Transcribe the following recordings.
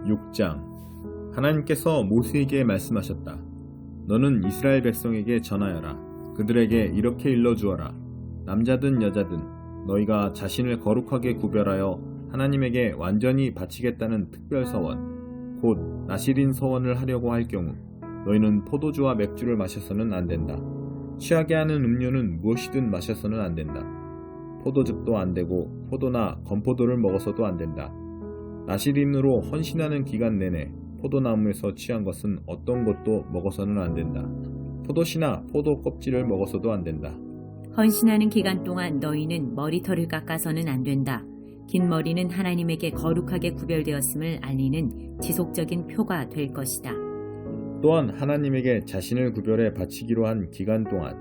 6장. 하나님께서 모세에게 말씀하셨다. 너는 이스라엘 백성에게 전하여라. 그들에게 이렇게 일러주어라. 남자든 여자든 너희가 자신을 거룩하게 구별하여 하나님에게 완전히 바치겠다는 특별 서원, 곧 나실인 서원을 하려고 할 경우 너희는 포도주와 맥주를 마셔서는 안 된다. 취하게 하는 음료는 무엇이든 마셔서는 안 된다. 포도즙도 안 되고 포도나 건포도를 먹어서도 안 된다. 나실인으로 헌신하는 기간 내내 포도나무에서 취한 것은 어떤 것도 먹어서는 안 된다. 포도씨나 포도 껍질을 먹어서도 안 된다. 헌신하는 기간 동안 너희는 머리털을 깎아서는 안 된다. 긴 머리는 하나님에게 거룩하게 구별되었음을 알리는 지속적인 표가 될 것이다. 또한 하나님에게 자신을 구별해 바치기로 한 기간 동안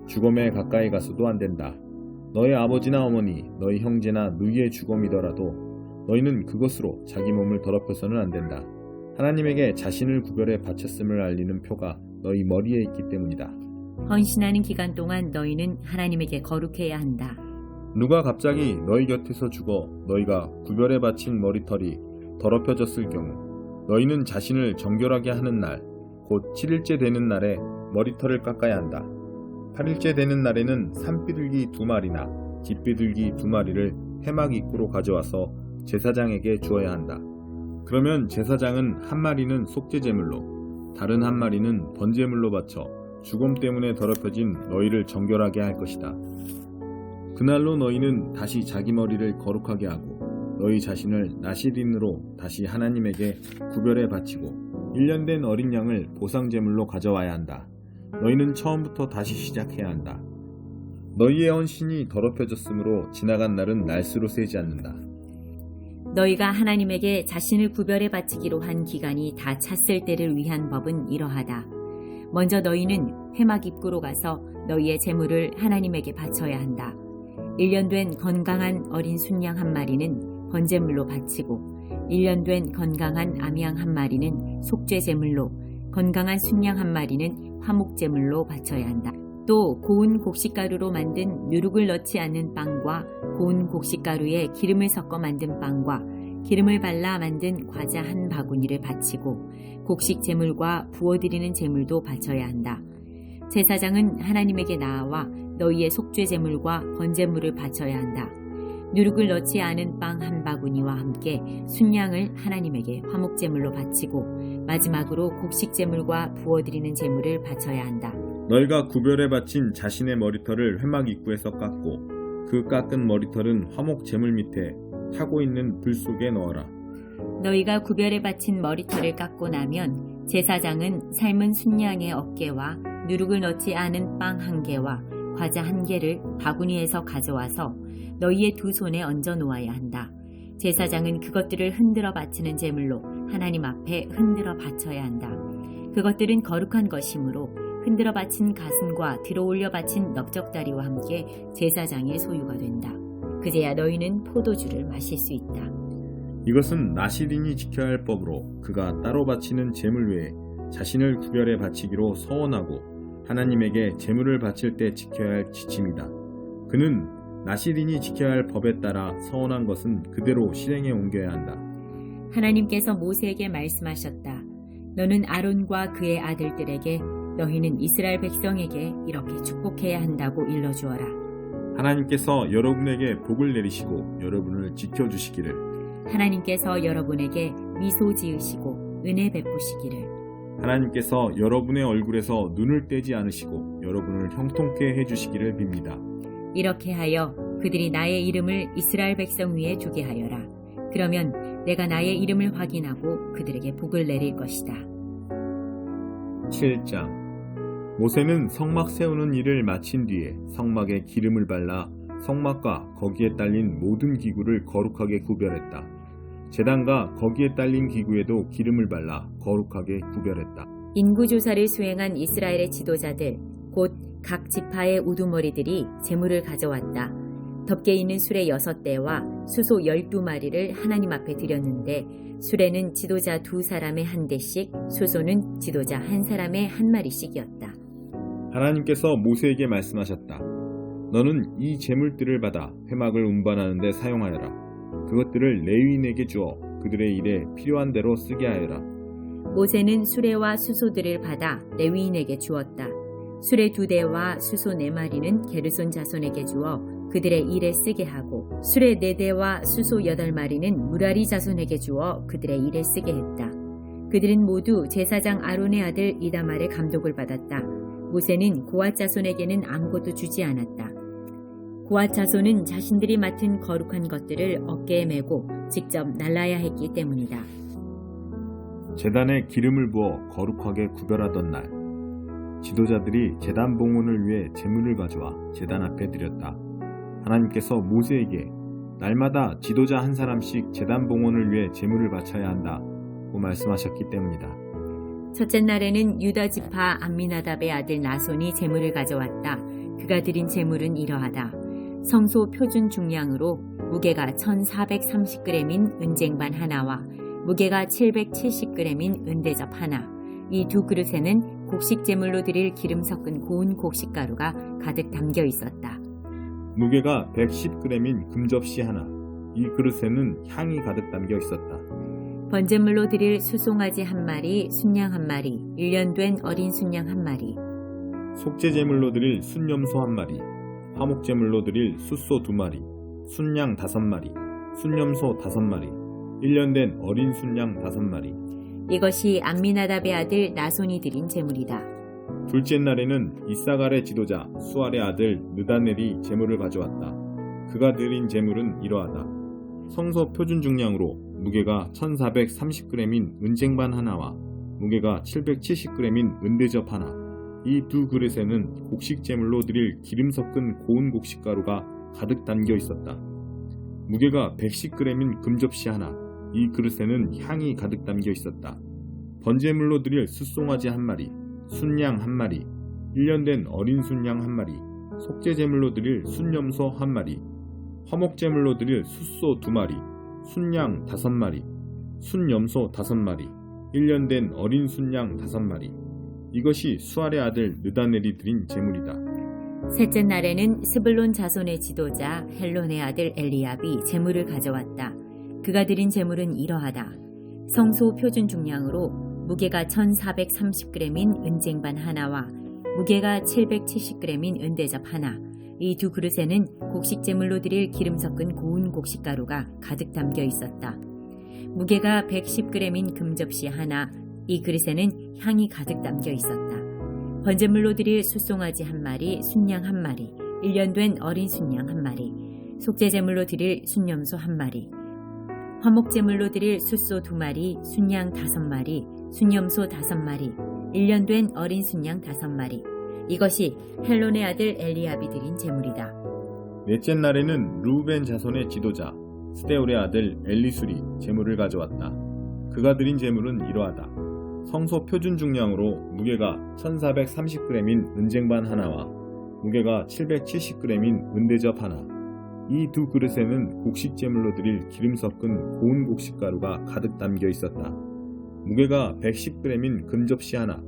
죽음에 가까이 가서도 안 된다. 너희 아버지나 어머니, 너희 형제나 누이의 죽음이더라도 너희는 그것으로 자기 몸을 더럽혀서는 안 된다. 하나님에게 자신을 구별해 바쳤음을 알리는 표가 너희 머리에 있기 때문이다. 헌신하는 기간 동안 너희는 하나님에게 거룩해야 한다. 누가 갑자기 너희 곁에서 죽어 너희가 구별해 바친 머리털이 더럽혀졌을 경우 너희는 자신을 정결하게 하는 날, 곧 7일째 되는 날에 머리털을 깎아야 한다. 8일째 되는 날에는 산비둘기 2마리나 깃비둘기 2마리를 회막 입구로 가져와서 제사장에게 주어야 한다. 그러면 제사장은 한 마리는 속죄제물로, 다른 한 마리는 번제물로 바쳐 죽음 때문에 더럽혀진 너희를 정결하게 할 것이다. 그날로 너희는 다시 자기 머리를 거룩하게 하고 너희 자신을 나실인으로 다시 하나님에게 구별해 바치고 1년 된 어린 양을 보상제물로 가져와야 한다. 너희는 처음부터 다시 시작해야 한다. 너희의 헌신이 더럽혀졌으므로 지나간 날은 날수로 세지 않는다. 너희가 하나님에게 자신을 구별해 바치기로 한 기간이 다 찼을 때를 위한 법은 이러하다. 먼저 너희는 회막 입구로 가서 너희의 제물을 하나님에게 바쳐야 한다. 1년 된 건강한 어린 순양 한 마리는 번제물로 바치고 1년 된 건강한 암양 한 마리는 속죄제물로, 건강한 순양 한 마리는 화목제물로 바쳐야 한다. 또 고운 곡식가루로 만든 누룩을 넣지 않는 빵과 고운 곡식가루에 기름을 섞어 만든 빵과 기름을 발라 만든 과자 한 바구니를 바치고 곡식 제물과 부어드리는 제물도 바쳐야 한다. 제사장은 하나님에게 나아와 너희의 속죄 제물과 번제물을 바쳐야 한다. 누룩을 넣지 않은 빵 한 바구니와 함께 순양을 하나님에게 화목제물로 바치고 마지막으로 곡식 제물과 부어드리는 제물을 바쳐야 한다. 너희가 구별해 바친 자신의 머리털을 회막 입구에서 깎고 그 깎은 머리털은 화목 제물 밑에 타고 있는 불 속에 넣어라. 너희가 구별해 바친 머리털을 깎고 나면 제사장은 삶은 순양의 어깨와 누룩을 넣지 않은 빵 한 개와 과자 한 개를 바구니에서 가져와서 너희의 두 손에 얹어 놓아야 한다. 제사장은 그것들을 흔들어 바치는 제물로 하나님 앞에 흔들어 바쳐야 한다. 그것들은 거룩한 것이므로 흔들어 바친 가슴과 들어올려 바친 넓적다리와 함께 제사장의 소유가 된다. 그제야 너희는 포도주를 마실 수 있다. 이것은 나실인이 지켜야 할 법으로 그가 따로 바치는 제물 외에 자신을 구별해 바치기로 서원하고 하나님에게 제물을 바칠 때 지켜야 할 지침이다. 그는 나실인이 지켜야 할 법에 따라 서원한 것은 그대로 실행에 옮겨야 한다. 하나님께서 모세에게 말씀하셨다. 너는 아론과 그의 아들들에게 너희는 이스라엘 백성에게 이렇게 축복해야 한다고 일러주어라. 하나님께서 여러분에게 복을 내리시고 여러분을 지켜주시기를. 하나님께서 여러분에게 미소 지으시고 은혜 베푸시기를. 하나님께서 여러분의 얼굴에서 눈을 떼지 않으시고 여러분을 형통케 해주시기를 빕니다. 이렇게 하여 그들이 나의 이름을 이스라엘 백성 위에 두게 하여라. 그러면 내가 나의 이름을 확인하고 그들에게 복을 내릴 것이다. 7장. 모세는 성막 세우는 일을 마친 뒤에 성막에 기름을 발라 성막과 거기에 딸린 모든 기구를 거룩하게 구별했다. 제단과 거기에 딸린 기구에도 기름을 발라 거룩하게 구별했다. 인구조사를 수행한 이스라엘의 지도자들, 곧 각 지파의 우두머리들이 제물을 가져왔다. 덮개 있는 수레 6대와 수소 12마리를 하나님 앞에 드렸는데 수레는 지도자 2사람의 한 대씩, 수소는 지도자 1사람의 한 마리씩이었다. 하나님께서 모세에게 말씀하셨다. 너는 이 제물들을 받아 회막을 운반하는 데 사용하여라. 그것들을 레위인에게 주어 그들의 일에 필요한 대로 쓰게 하여라. 모세는 수레와 수소들을 받아 레위인에게 주었다. 수레 2대와 수소 4마리는 게르손 자손에게 주어 그들의 일에 쓰게 하고 수레 4대와 수소 8마리는 무라리 자손에게 주어 그들의 일에 쓰게 했다. 그들은 모두 제사장 아론의 아들 이다말의 감독을 받았다. 모세는 고앗 자손에게는 아무것도 주지 않았다. 고앗 자손은 자신들이 맡은 거룩한 것들을 어깨에 메고 직접 날라야 했기 때문이다. 제단에 기름을 부어 거룩하게 구별하던 날, 지도자들이 제단 봉헌을 위해 제물을 가져와 제단 앞에 드렸다. 하나님께서 모세에게 날마다 지도자 한 사람씩 제단 봉헌을 위해 제물을 바쳐야 한다고 말씀하셨기 때문이다. 첫째 날에는 유다 지파 암미나답의 아들 나손이 제물을 가져왔다. 그가 드린 제물은 이러하다. 성소 표준 중량으로 무게가 1430g인 은쟁반 하나와 무게가 770g인 은대접 하나. 이 2그릇에는 곡식 제물로 드릴 기름 섞은 고운 곡식가루가 가득 담겨 있었다. 무게가 110g인 금접시 하나. 이 그릇에는 향이 가득 담겨 있었다. 번제물로 드릴 수송아지 1마리, 순양 1마리, 1년 된 어린 순양 1마리. 속죄제물로 드릴 순염소 1마리, 화목제물로 드릴 숫소 2마리, 순양 5마리, 순염소 5마리, 1년 된 어린 순양 5마리. 이것이 암미나답의 아들 나손이 드린 제물이다. 둘째 날에는 이사갈의 지도자 수알의 아들 느다넬이 제물을 가져왔다. 그가 드린 제물은 이러하다. 성소 표준 중량으로 무게가 1430g인 은쟁반 하나와 무게가 770g인 은대접 하나. 이 2그릇에는 곡식 제물로 드릴 기름 섞은 고운 곡식가루가 가득 담겨 있었다. 무게가 110g인 금접시 하나. 이 그릇에는 향이 가득 담겨 있었다. 번제물로 드릴 숫송아지 1마리, 순양 1마리, 1년 된 어린 순양 1마리, 속죄제물로 드릴 순염소 1마리, 화목제물로 드릴 숫소 2마리, 순양 5마리, 순염소 5마리, 1년 된 어린 순양 5마리. 이것이 수알의 아들 느다넬이 드린 제물이다. 셋째 날에는 스불론 자손의 지도자 헬론의 아들 엘리압이 제물을 가져왔다. 그가 드린 제물은 이러하다. 성소 표준 중량으로 무게가 1430g인 은쟁반 하나와 무게가 770g인 은대접 하나. 이 2그릇에는 곡식 제물로 드릴 기름 섞은 고운 곡식가루가 가득 담겨 있었다. 무게가 110g인 금접시 하나. 이 그릇에는 향이 가득 담겨 있었다. 번제물로 드릴 숫송아지 1마리, 순양 1마리, 1년 된 어린 순양 1마리, 속죄제물로 드릴 순염소 1마리, 화목제물로 드릴 숫소 2마리, 순양 5마리, 순염소 5마리, 1년 된 어린 순양 5마리. 이것이 헬론의 아들 엘리압이 드린 제물이다. 넷째 날에는 루벤 자손의 지도자 스데울의 아들 엘리술이 제물을 가져왔다. 그가 드린 제물은 이러하다. 성소 표준 중량으로 무게가 1430g인 은쟁반 하나와 무게가 770g인 은대접 하나. 이 2그릇에는 곡식 제물로 드릴 기름 섞은 고운 곡식가루가 가득 담겨 있었다. 무게가 110g인 금접시 하나.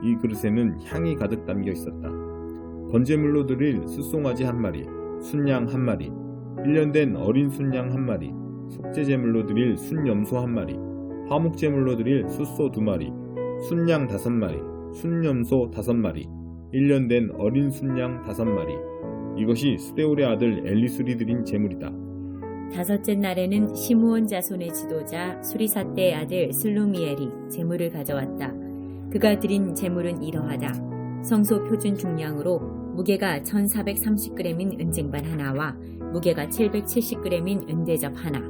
이 그릇에는 향이 가득 담겨 있었다. 번제물로 드릴 숫송아지 1마리, 순양 1마리, 1년 된 어린 순양 1마리, 속죄제물로 드릴 순염소 1마리, 화목제물로 드릴 숫소 2마리, 순양 5마리, 순염소 5마리, 1년 된 어린 순양 5마리. 이것이 스데울의 아들 엘리술이 드린 제물이다. 다섯째 날에는 시므온 자손의 지도자 수리사떼의 아들 슬루미엘이 제물을 가져왔다. 그가 드린 제물은 이러하다. 성소 표준 중량으로 무게가 1430g인 은쟁반 하나와 무게가 770g인 은대접 하나.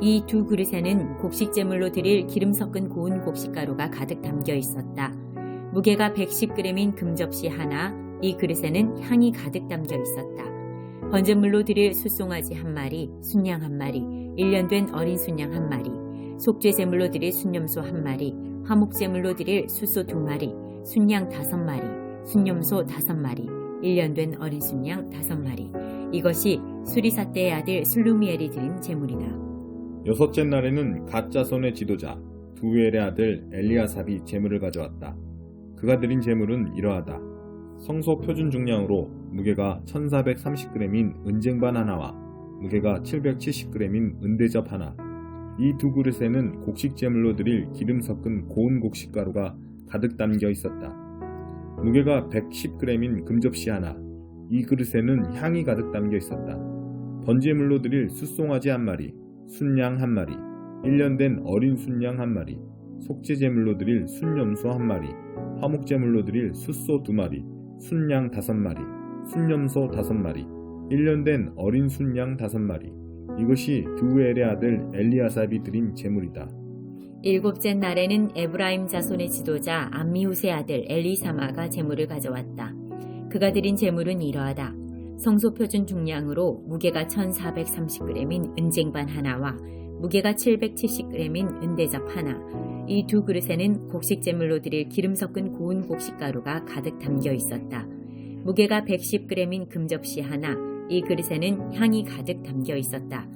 이 2그릇에는 곡식 제물로 드릴 기름 섞은 고운 곡식가루가 가득 담겨 있었다. 무게가 110g인 금접시 하나. 이 그릇에는 향이 가득 담겨 있었다. 번제물로 드릴 숫송아지 1마리, 순양 1마리, 1년 된 어린 순양 1마리, 속죄제물로 드릴 순염소 1마리, 화목제물로 드릴 숫소 2마리, 순양 5마리, 순염소 5마리, 1년 된 어린 순양 5마리. 이것이 수리사떼의 아들 슬루미엘이 드린 제물이다. 여섯째 날에는 갓 자손의 지도자 두엘의 아들 엘리아삽이 제물을 가져왔다. 그가 드린 제물은 이러하다. 성소 표준 중량으로 무게가 1430g인 은쟁반 하나와 무게가 770g인 은대접 하나. 이 두 그릇에는 곡식 제물로 드릴 기름 섞은 고운 곡식가루가 가득 담겨 있었다. 무게가 110g인 금접시 하나, 이 그릇에는 향이 가득 담겨 있었다. 번제물로 드릴 숫송아지 한 마리, 순양 한 마리, 1년 된 어린 순양 한 마리, 속죄제물로 드릴 순염소 한 마리, 화목제물로 드릴 숫소 2마리, 순양 5마리, 순염소 5마리, 1년 된 어린 순양 5마리. 이것이 두엘의 아들 엘리아삽이 드린 제물이다. 일곱째 날에는 에브라임 자손의 지도자 암미후세 아들 엘리사마가 제물을 가져왔다. 그가 드린 제물은 이러하다. 성소표준 중량으로 무게가 1430g인 은쟁반 하나와 무게가 770g인 은대접 하나, 이 두 그릇에는 곡식 제물로 드릴 기름 섞은 고운 곡식가루가 가득 담겨 있었다. 무게가 110g인 금접시 하나, 이 그릇에는 향이 가득 담겨 있었다.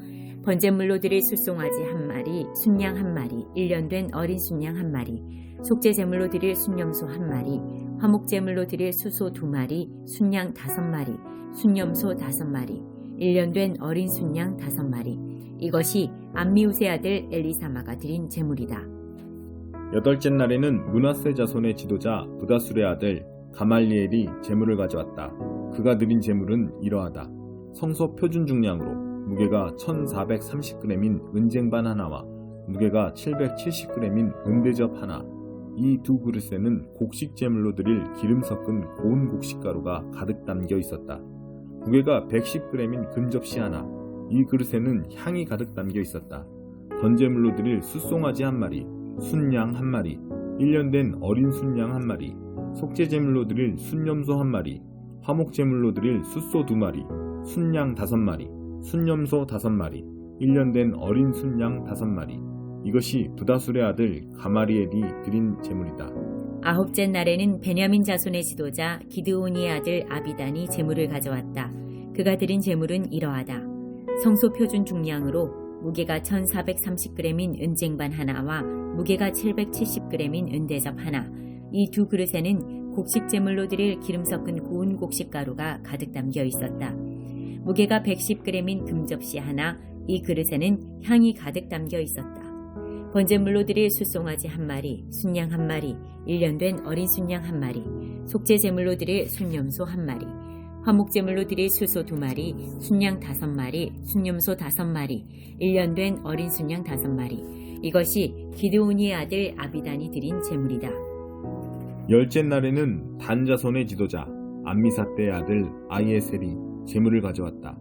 번제물로 드릴 숫송아지 한 마리, 순양 한 마리, 1년 된 어린 순양 한 마리, 속죄제물로 드릴 순염소 한 마리, 화목제물로 드릴 수소 2마리, 순양 5마리, 순염소 5마리, 1년 된 어린 순양 5마리. 이것이 암미우세 아들 엘리사마가 드린 제물이다. 여덟째 날에는 므낫세 자손의 지도자 부다술의 아들 가말리엘이 제물을 가져왔다. 그가 드린 제물은 이러하다. 성소 표준 중량으로 무게가 1430g인 은쟁반 하나와 무게가 770g인 은대접 하나, 이 두 그릇에는 곡식 제물로 드릴 기름 섞은 고운 곡식가루가 가득 담겨 있었다. 무게가 110g인 금접시 하나, 이 그릇에는 향이 가득 담겨 있었다. 번제물로 드릴 숫송아지 한 마리, 순양 한 마리, 1년 된 어린 순양 한 마리, 속죄제물로 드릴 순염소 한 마리, 화목제물로 드릴 숫소 2마리, 순양 5마리, 순염소 5마리, 1년 된 어린 순양 5마리. 이것이 부다술의 아들 가마리엘이 드린 제물이다. 아홉째 날에는 베냐민 자손의 지도자 기드오니의 아들 아비단이 제물을 가져왔다. 그가 드린 제물은 이러하다. 성소 표준 중량으로 무게가 1430g인 은쟁반 하나와 무게가 770g인 은대접 하나, 이 두 그릇에는 곡식 제물로 드릴 기름 섞은 고운 곡식가루가 가득 담겨 있었다. 무게가 110g인 금접시 하나, 이 그릇에는 향이 가득 담겨 있었다. 번제물로 드릴 숫송아지 한 마리, 순양 한 마리, 1년 된 어린 순양 한 마리, 속죄제물로 드릴 순염소 한 마리, 화목제물로 드릴 수소 2마리, 순양 5마리, 순염소 5마리, 1년 된 어린 순양 5마리. 이것이 기드오니의 아들 아비단이 드린 제물이다. 열째 날에는 단 자손의 지도자 암미사떼의 아들 아이에셀이 제물을 가져왔다.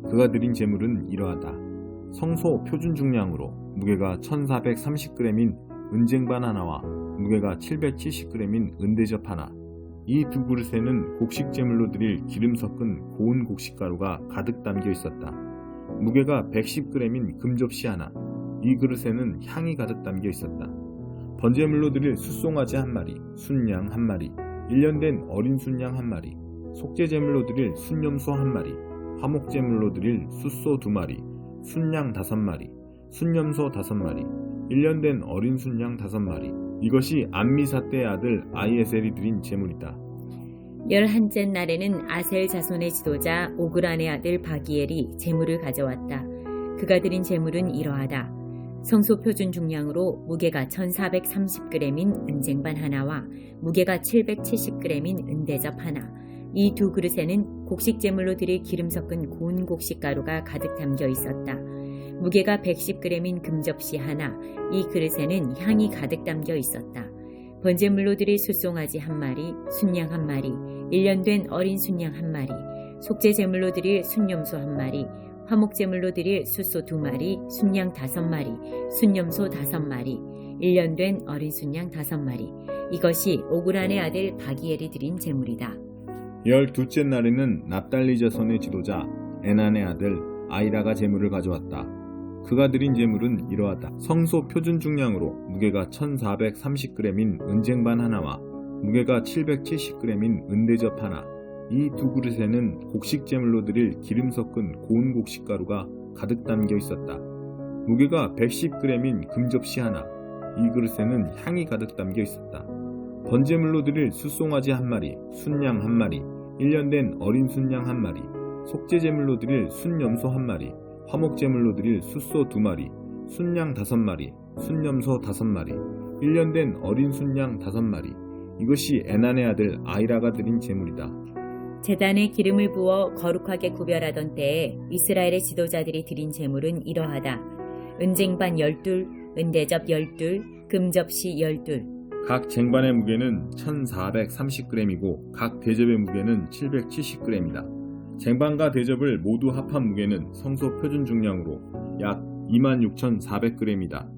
그가 드린 제물은 이러하다. 성소 표준 중량으로 무게가 1430g인 은쟁반 하나와 무게가 770g인 은대접 하나, 이 두 그릇에는 곡식 제물로 드릴 기름 섞은 고운 곡식가루가 가득 담겨 있었다. 무게가 110g인 금접시 하나, 이 그릇에는 향이 가득 담겨 있었다. 번제물로 드릴 숫송아지 한 마리, 순양 한 마리, 1년 된 어린 순양 한 마리, 속죄제물로 드릴 순염소 한 마리, 화목제물로 드릴 숫소 2마리, 순양 5마리, 순염소 5마리, 1년 된 어린 순양 5마리. 이것이 암미사떼의 아들 아이에셀이 드린 제물이다. 11째 날에는 아셀 자손의 지도자 오그란의 아들 바기엘이 제물을 가져왔다. 그가 드린 제물은 이러하다. 성소 표준 중량으로 무게가 1430g인 은쟁반 하나와 무게가 770g인 은대접 하나, 이 두 그릇에는 곡식 제물로 드릴 기름 섞은 고운 곡식가루가 가득 담겨 있었다. 무게가 110g인 금접시 하나, 이 그릇에는 향이 가득 담겨 있었다. 번제물로 드릴 숫송아지 한 마리, 순양 한 마리, 1년 된 어린 순양 한 마리, 속죄제물로 드릴 순염소 한 마리, 화목제물로 드릴 숫소 2마리, 순양 5마리, 순염소 5마리, 1년 된 어린 순양 5마리. 이것이 오그란의 아들 바기엘이 드린 제물이다. 12째 날에는 납달리 자손의 지도자 에난의 아들 아이라가 제물을 가져왔다. 그가 드린 제물은 이러하다. 성소 표준 중량으로 무게가 1430g인 은쟁반 하나와 무게가 770g인 은대접 하나, 이 두 그릇에는 곡식 제물로 드릴 기름 섞은 고운 곡식가루가 가득 담겨 있었다. 무게가 110g인 금접시 하나, 이 그릇에는 향이 가득 담겨 있었다. 번제물로 드릴 숫송아지 한 마리, 순양 한 마리, 1년 된 어린 순양 한 마리, 속죄제물로 드릴 순염소 한 마리, 화목제물로 드릴 숫소 2마리, 순양 5마리, 순염소 5마리, 1년 된 어린 순양 5마리. 이것이 에난의 아들 아이라가 드린 제물이다. 제단에 기름을 부어 거룩하게 구별하던 때에 이스라엘의 지도자들이 드린 제물은 이러하다. 은쟁반 12, 은대접 12, 금접시 12. 각 쟁반의 무게는 1430g이고 각 대접의 무게는 770g이다. 쟁반과 대접을 모두 합한 무게는 성소 표준 중량으로 약 26,400g이다.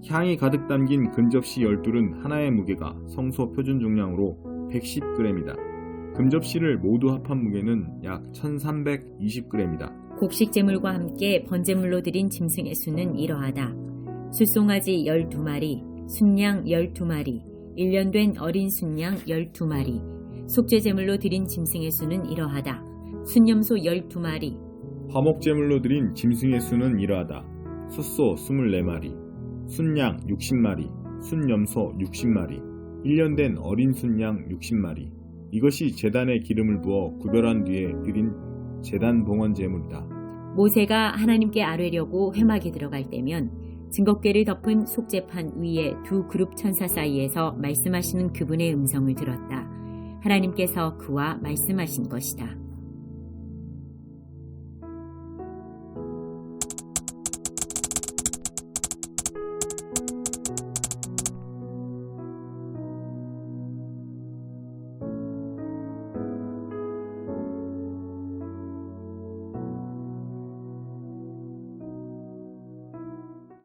향이 가득 담긴 금접시 12은 하나의 무게가 성소 표준 중량으로 110g이다. 금접시를 모두 합한 무게는 약 1320g이다. 곡식 제물과 함께 번제물로 드린 짐승의 수는 이러하다. 숫송아지 12마리, 순양 12마리, 1년 된 어린 순양 12마리. 속죄 제물로 드린 짐승의 수는 이러하다. 순염소 12마리. 화목 제물로 드린 짐승의 수는 이러하다. 숫소 24마리, 순양 60마리, 순염소 60마리, 1년 된 어린 순양 60마리. 이것이 제단에 기름을 부어 구별한 뒤에 드린 제단 봉헌 제물이다. 모세가 하나님께 아뢰려고 회막에 들어갈 때면 증거궤를 덮은 속죄판 위에 두 그룹 천사 사이에서 말씀하시는 그분의 음성을 들었다. 하나님께서 그와 말씀하신 것이다.